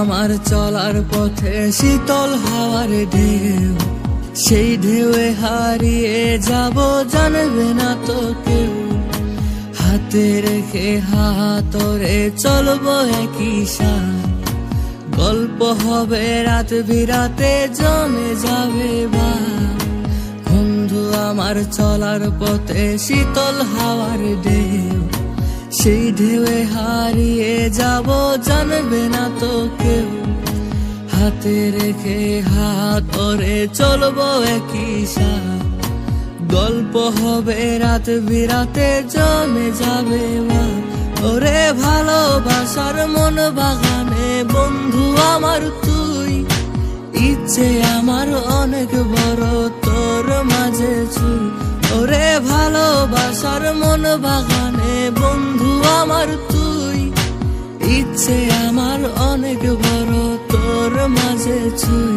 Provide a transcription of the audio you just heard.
আমার চলার পথে শীতল হাওয়ার ঢেউ, সেই ঢেউয়ে হারিয়ে যাব জানবে না তো কেউ। হাতে রেখে হাতরে চলবো একই সাথ, গল্প হবে রাত বিরাতে জমে যাবে বা। বন্ধু আমার চলার পথে শীতল হাওয়ার ঢেউ, সেই ঢেউয়ে হারিয়ে যাব জানবে না তো কেউ। হাতে রেখে হাতরে চলবো একই সাথ, গল্প হবে রাত বিরাতে জমে যাবে বা। ওরে ভালোবাসার মন বাগানে বন্ধু আমার তুই, ইচ্ছে আমার অনেক বড় তোর মাঝে ছুঁই। ওরে ভালোবাসার মন বাগানে বন্ধু আমার তুই, ইচ্ছে আমার অনেক বড় তোর মাঝে ছুঁই।